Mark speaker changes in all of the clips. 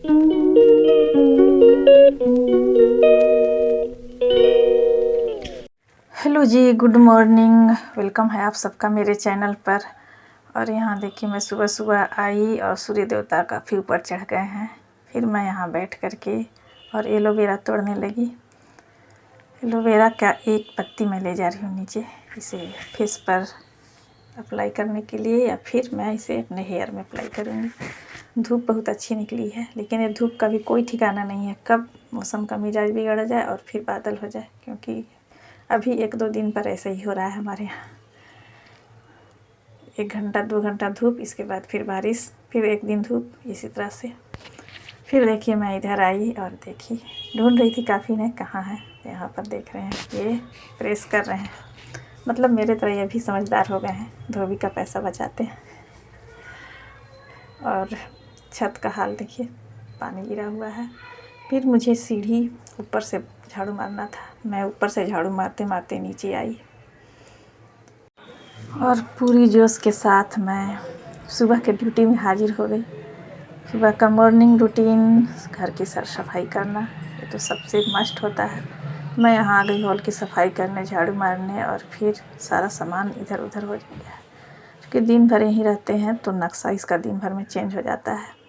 Speaker 1: Hello जी, good morning. Welcome है आप सबका मेरे चैनल पर। और यहाँ देखिए, मैं सुबह सुबह आई और सूर्य देवता काफ़ी ऊपर चढ़ गए हैं। फिर मैं यहाँ बैठ कर के और एलोवेरा तोड़ने लगी। एलोवेरा का एक पत्ती मैं ले जा रही हूँ नीचे, इसे फेस पर अप्लाई करने के लिए, या फिर मैं इसे अपने हेयर में अप्लाई करूँगी। धूप बहुत अच्छी निकली है, लेकिन ये धूप का भी कोई ठिकाना नहीं है, कब मौसम का मिजाज बिगड़ जाए और फिर बादल हो जाए। क्योंकि अभी 1-2 दिन पर ऐसा ही हो रहा है हमारे यहाँ। 1 घंटा 2 घंटा धूप, इसके बाद फिर बारिश, फिर 1 दिन धूप, इसी तरह से। फिर देखिए, मैं इधर आई और देखी, ढूंढ रही थी काफ़ी ने कहाँ है। यहाँ पर देख रहे हैं, ये प्रेस कर रहे हैं। मतलब मेरे तरह ये भी समझदार हो गए हैं, धोबी का पैसा बचाते हैं। और छत का हाल देखिए, पानी गिरा हुआ है। फिर मुझे सीढ़ी ऊपर से झाड़ू मारना था। मैं ऊपर से झाड़ू मारते मारते नीचे आई और पूरी जोश के साथ मैं सुबह के ड्यूटी में हाजिर हो गई। सुबह का मॉर्निंग रूटीन, घर की साफ सफाई करना, ये तो सबसे मस्ट होता है। मैं यहाँ आ गई हॉल की सफाई करने, झाड़ू मारने, और फिर सारा सामान इधर उधर हो गया। क्योंकि दिन भर यहीं रहते हैं तो नक्शा इसका दिन भर में चेंज हो जाता है।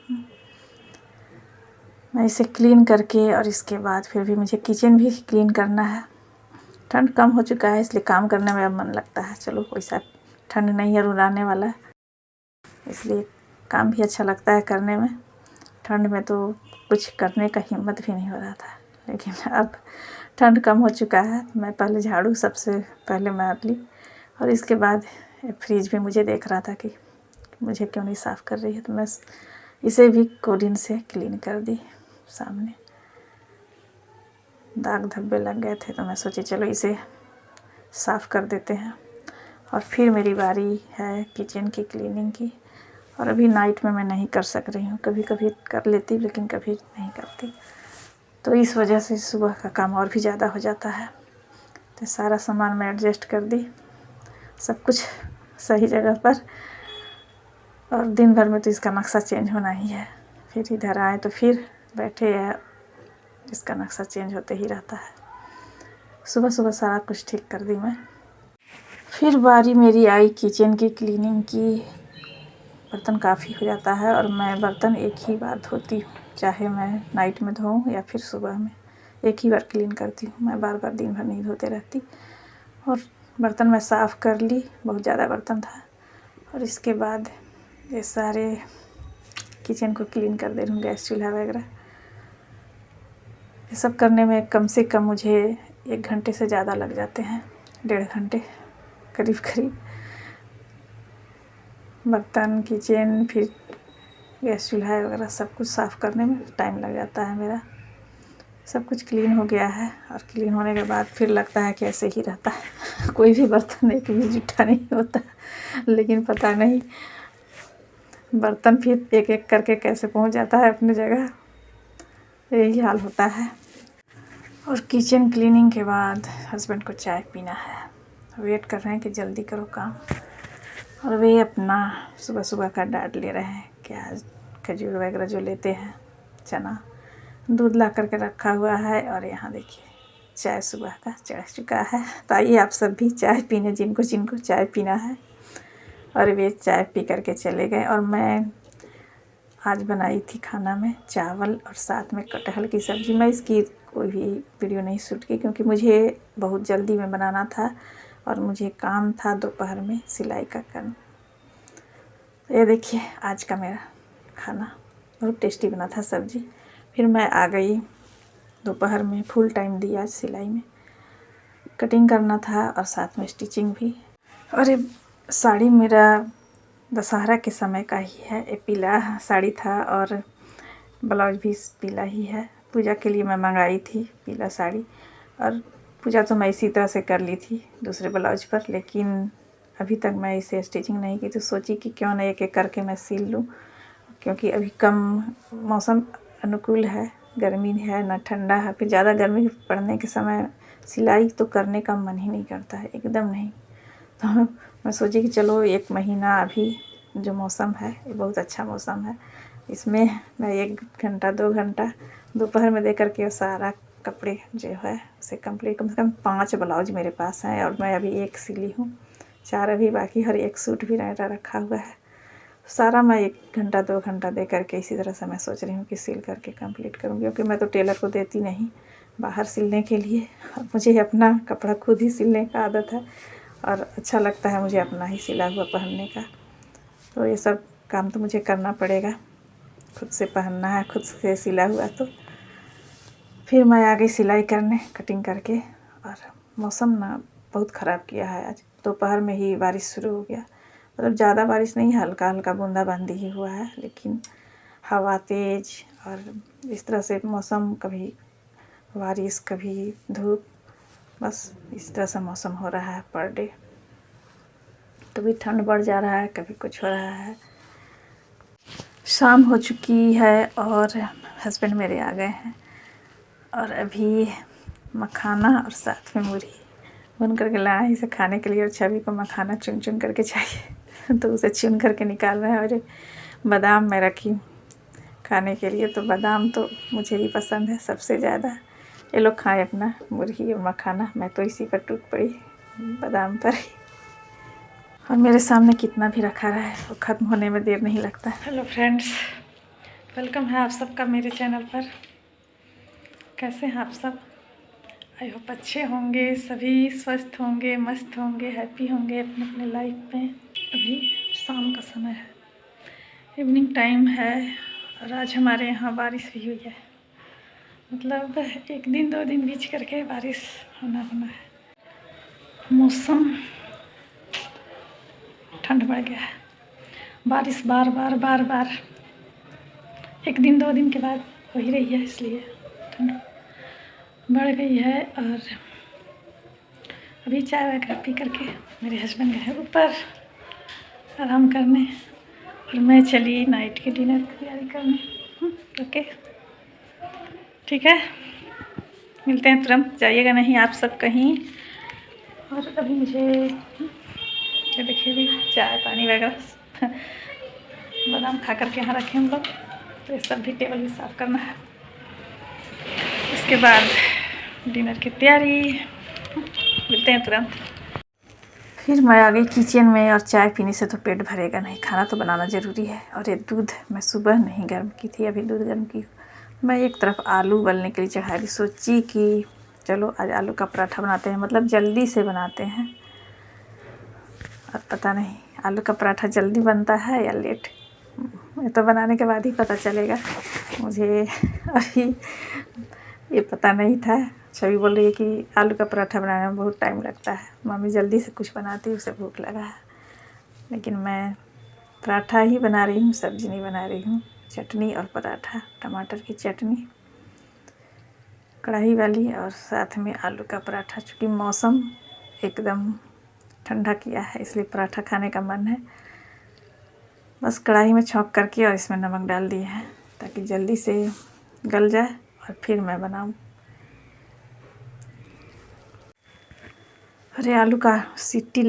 Speaker 1: मैं इसे क्लीन करके, और इसके बाद फिर भी मुझे किचन भी क्लीन करना है। ठंड कम हो चुका है, इसलिए काम करने में अब मन लगता है। चलो, वैसा ठंड नहीं है, रुलाने वाला है, इसलिए काम भी अच्छा लगता है करने में। ठंड में तो कुछ करने का हिम्मत भी नहीं हो रहा था, लेकिन अब ठंड कम हो चुका है। मैं पहले झाड़ू सबसे पहले मार ली, और इसके बाद फ्रिज भी मुझे देख रहा था कि मुझे क्यों नहीं साफ़ कर रही है, तो मैं इसे भी कोडिन से क्लीन कर दी। सामने दाग धब्बे लग गए थे, तो मैं सोची चलो इसे साफ़ कर देते हैं। और फिर मेरी बारी है किचन की क्लीनिंग की। और अभी नाइट में मैं नहीं कर सक रही हूँ, कभी कभी कर लेती, लेकिन कभी नहीं करती। तो इस वजह से सुबह का काम और भी ज़्यादा हो जाता है। तो सारा सामान मैं एडजस्ट कर दी, सब कुछ सही जगह पर। और दिन भर में तो इसका नक्शा चेंज होना ही है। फिर इधर आए तो फिर बैठे हैं, इसका नक्शा चेंज होते ही रहता है। सुबह सुबह सारा कुछ ठीक कर दी मैं। फिर बारी मेरी आई किचन की क्लीनिंग की। बर्तन काफ़ी हो जाता है, और मैं बर्तन एक ही बार धोती हूँ, चाहे मैं नाइट में धोऊँ या फिर सुबह में। एक ही बार क्लीन करती हूँ, मैं बार बार दिन भर नहीं धोते रहती। और बर्तन मैं साफ़ कर ली, बहुत ज़्यादा बर्तन था। और इसके बाद ये सारे किचन को क्लीन कर दे रही हूँ, गैस चूल्हा वगैरह। ये सब करने में कम से कम मुझे 1 घंटे से ज़्यादा लग जाते हैं, 1.5 घंटे करीब करीब। बर्तन, किचन, फिर गैस चूल्हा वगैरह सब कुछ साफ़ करने में टाइम लग जाता है मेरा। सब कुछ क्लीन हो गया है, और क्लीन होने के बाद फिर लगता है कि ऐसे ही रहता है। कोई भी बर्तन एक भी जुट्ठा नहीं होता, लेकिन पता नहीं बर्तन फिर एक एक करके कैसे पहुंच जाता है अपनी जगह, यही हाल होता है। और किचन क्लीनिंग के बाद हस्बैंड को चाय पीना है, वेट कर रहे हैं कि जल्दी करो काम। और वे अपना सुबह सुबह का डाइट ले रहे हैं, क्या खजूर वगैरह जो लेते हैं, चना, दूध ला करके रखा हुआ है। और यहाँ देखिए, चाय सुबह का चढ़ चुका है। तो आइए आप सब भी चाय पीने, जिनको जिनको चाय पीना है। और वे चाय पी करके चले गए। और मैं आज बनाई थी खाना में चावल और साथ में कटहल की सब्ज़ी। मैं इसकी कोई भी वीडियो नहीं शूट की, क्योंकि मुझे बहुत जल्दी में बनाना था, और मुझे काम था दोपहर में सिलाई का करना। तो ये देखिए, आज का मेरा खाना बहुत टेस्टी बना था सब्ज़ी। फिर मैं आ गई दोपहर में, फुल टाइम दिया सिलाई में, कटिंग करना था और साथ में स्टिचिंग भी। और ये साड़ी मेरा दशहरा के समय का ही है। ये पीला साड़ी था, और ब्लाउज भी पीला ही है। पूजा के लिए मैं मंगाई थी पीला साड़ी, और पूजा तो मैं इसी तरह से कर ली थी दूसरे ब्लाउज पर, लेकिन अभी तक मैं इसे स्टिचिंग नहीं की। तो सोची कि क्यों ना एक एक करके मैं सिल लूँ, क्योंकि अभी कम मौसम अनुकूल है, गर्मी है ना ठंडा है। फिर ज़्यादा गर्मी पड़ने के समय सिलाई तो करने का मन ही नहीं करता है, एकदम नहीं। तो मैं सोची कि चलो 1 महीना, अभी जो मौसम है ये बहुत अच्छा मौसम है, इसमें मैं 1 घंटा 2 घंटा दोपहर में दे करके सारा कपड़े जो है उसे कंप्लीट, कम से कम 5 ब्लाउज मेरे पास हैं और मैं अभी 1 सिली हूँ, 4 अभी बाकी, और 1 सूट भी रखा हुआ है। सारा मैं 1 घंटा 2 घंटा दे करके इसी तरह से मैं सोच रही हूँ कि सिल करके कंप्लीट करूँगी, क्योंकि मैं तो टेलर को देती नहीं बाहर सिलने के लिए। मुझे अपना कपड़ा खुद ही सिलने का आदत है और अच्छा लगता है मुझे अपना ही सिला हुआ पहनने का। तो ये सब काम तो मुझे करना पड़ेगा, खुद से पहनना है, खुद से सिला हुआ। तो फिर मैं आ गई सिलाई करने, कटिंग करके। और मौसम ना बहुत ख़राब किया है आज, दोपहर में ही बारिश शुरू हो गया। मतलब ज़्यादा बारिश नहीं, हल्का हल्का बूंदाबांदी ही हुआ है, लेकिन हवा तेज़ और इस तरह से मौसम, कभी बारिश कभी धूप, बस इस तरह से मौसम हो रहा है पर डे। कभी ठंड बढ़ जा रहा है, कभी कुछ हो रहा है। शाम हो चुकी है और हस्बैंड मेरे आ गए हैं और अभी मखाना और साथ में मूढ़ी भून करके लाए इसे खाने के लिए। और छवि को मखाना चुन चुन करके चाहिए तो उसे चुन करके निकाल रहे हैं। और बादाम मैं रखी खाने के लिए, तो बादाम तो मुझे ही पसंद है सबसे ज़्यादा। ये लोग खाएं अपना मुर्गी और मखाना, मैं तो इसी पर टूट पड़ी, बादाम पर ही। और मेरे सामने कितना भी रखा रहा है, वो ख़त्म होने में देर नहीं लगता। हेलो फ्रेंड्स, वेलकम है आप सबका मेरे चैनल पर। कैसे हैं आप सब? आई होप अच्छे होंगे, सभी स्वस्थ होंगे, मस्त होंगे, हैप्पी होंगे अपने अपने लाइफ में। अभी शाम का समय है, इवनिंग टाइम है और आज हमारे यहाँ बारिश भी हुई है। मतलब 1 दिन 2 दिन बीच करके बारिश होना है। मौसम ठंड बढ़ गया है, बारिश बार बार 1 दिन 2 दिन के बाद हो ही रही है, इसलिए ठंड बढ़ गई है। और अभी चाय वगैरह पी करके मेरे हस्बैंड गए ऊपर आराम करने और मैं चली नाइट के डिनर की तैयारी करने। ओके, ठीक है, मिलते हैं तुरंत, जाइएगा नहीं आप सब कहीं। और अभी मुझे ये देखिए भी चाय पानी वगैरह बादाम खा करके यहाँ रखे हम लोग, तो ये सब भी टेबल भी साफ़ करना है। उसके बाद डिनर की तैयारी, मिलते हैं तुरंत। फिर मैं आ गई किचन में और चाय पीने से तो पेट भरेगा नहीं, खाना तो बनाना ज़रूरी है। और ये दूध मैं सुबह नहीं गर्म की थी, अभी दूध गर्म की। मैं एक तरफ आलू उबलने के लिए चढ़ा रही, सोची कि चलो आज आलू का पराठा बनाते हैं, मतलब जल्दी से बनाते हैं। और पता नहीं आलू का पराठा जल्दी बनता है या लेट, ये तो बनाने के बाद ही पता चलेगा। मुझे अभी ये पता नहीं था। छवि बोल रही है कि आलू का पराठा बनाने में बहुत टाइम लगता है, मम्मी जल्दी से कुछ बनाती है, उसे भूख लगा है। लेकिन मैं पराठा ही बना रही हूँ, सब्ज़ी नहीं बना रही हूँ। चटनी और पराठा, टमाटर की चटनी कढ़ाई वाली, और साथ में आलू का पराठा। चूँकि मौसम एकदम ठंडा किया है, इसलिए पराठा खाने का मन है। बस कढ़ाई में छौंक करके और इसमें नमक डाल दिए हैं ताकि जल्दी से गल जाए और फिर मैं बनाऊं। अरे आलू का सीटी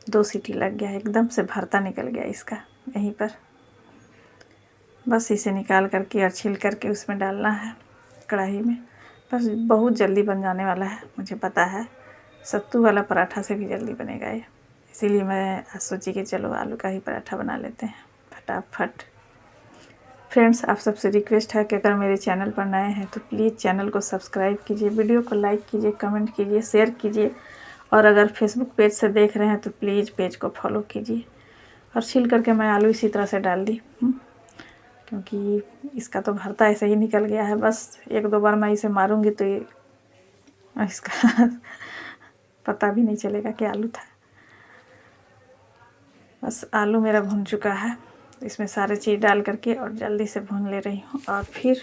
Speaker 1: 2 सीटी लग गया, एकदम से भरता निकल गया इसका यहीं पर। बस इसे निकाल करके और छील करके उसमें डालना है कढ़ाई में। बस बहुत जल्दी बन जाने वाला है, मुझे पता है। सत्तू वाला पराठा से भी जल्दी बनेगा ये, इसीलिए मैं आज सोची कि चलो आलू का ही पराठा बना लेते हैं फटाफट। फ्रेंड्स, आप सबसे रिक्वेस्ट है कि अगर मेरे चैनल पर नए हैं तो प्लीज़ चैनल को सब्सक्राइब कीजिए, वीडियो को लाइक कीजिए, कमेंट कीजिए, शेयर कीजिए। और अगर फेसबुक पेज से देख रहे हैं तो प्लीज़ पेज को फॉलो कीजिए। और छील करके मैं आलू इसी तरह से डाल दी, क्योंकि इसका तो भरता ऐसे ही निकल गया है। बस 1-2 बार मैं इसे मारूंगी तो ये इसका पता भी नहीं चलेगा कि आलू था। बस आलू मेरा भुन चुका है, इसमें सारे चीज़ डाल करके और जल्दी से भून ले रही हूँ और फिर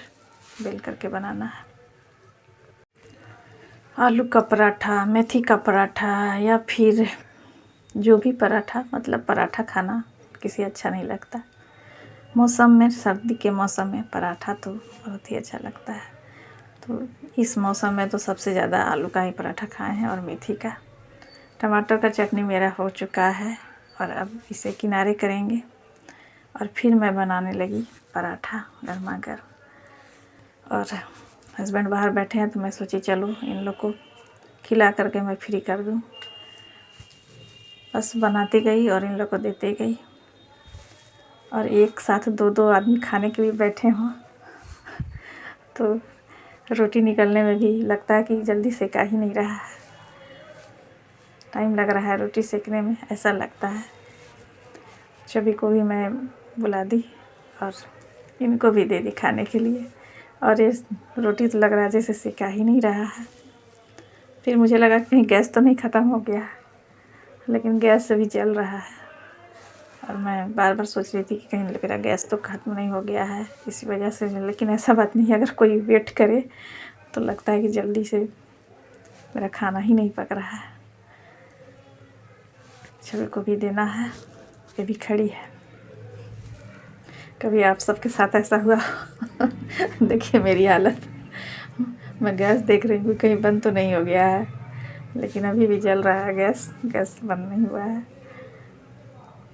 Speaker 1: बेल करके बनाना है। आलू का पराठा, मेथी का पराठा या फिर जो भी पराठा, मतलब पराठा खाना किसी अच्छा नहीं लगता। मौसम में, सर्दी के मौसम में पराठा तो बहुत ही अच्छा लगता है। तो इस मौसम में तो सबसे ज़्यादा आलू का ही पराठा खाए हैं और मेथी का। टमाटर का चटनी मेरा हो चुका है और अब इसे किनारे करेंगे। और फिर मैं बनाने लगी पराठा गर्मा गर्म। और हस्बैंड बाहर बैठे हैं तो मैं सोची चलो इन लोग को खिला करके मैं फ्री कर दूँ। बस बनाती गई और इन लोग को देते गई। और एक साथ दो दो आदमी खाने के लिए बैठे हों तो रोटी निकलने में भी लगता है कि जल्दी सेका ही नहीं रहा है, टाइम लग रहा है रोटी सेकने में, ऐसा लगता है। सभी को भी मैं बुला दी और इनको भी दे दी खाने के लिए। और ये रोटी तो लग रहा है जैसे सेका ही नहीं रहा है। फिर मुझे लगा कहीं गैस तो नहीं ख़त्म हो गया, लेकिन गैस अभी जल रहा है। और मैं बार बार सोच रही थी कि कहीं मेरा गैस तो ख़त्म नहीं हो गया है इसी वजह से। लेकिन ऐसा बात नहीं है, अगर कोई वेट करे तो लगता है कि जल्दी से मेरा खाना ही नहीं पक रहा है। सभी को भी देना है। ये भी खड़ी है। कभी आप सबके साथ ऐसा हुआ? देखिए मेरी हालत, मैं गैस देख रही हूँ कहीं बंद तो नहीं हो गया है, लेकिन अभी भी जल रहा है गैस बंद नहीं हुआ है।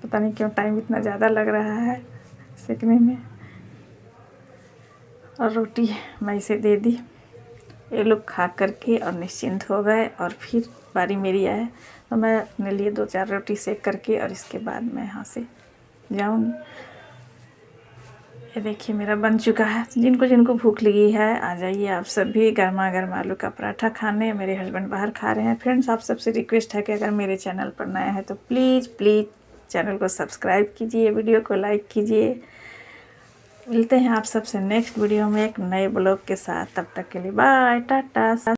Speaker 1: पता नहीं क्यों टाइम इतना ज़्यादा लग रहा है सेकने में। और रोटी मैं इसे दे दी। ये लोग खा करके और निश्चिंत हो गए। और फिर बारी मेरी आए तो मैं अपने लिए 2-4 रोटी सेक करके और इसके बाद मैं यहाँ से जाऊँगी। ये देखिए मेरा बन चुका है। जिनको जिनको भूख लगी है आ जाइए आप सब भी गर्मा गर्म आलू का पराठा खाने। मेरे हस्बैंड बाहर खा रहे हैं। फ्रेंड्स, आप सबसे रिक्वेस्ट है कि अगर मेरे चैनल पर नया है तो प्लीज़ चैनल को सब्सक्राइब कीजिए, वीडियो को लाइक कीजिए। मिलते हैं आप सबसे नेक्स्ट वीडियो में एक नए ब्लॉग के साथ। तब तक के लिए बाय, टाटा।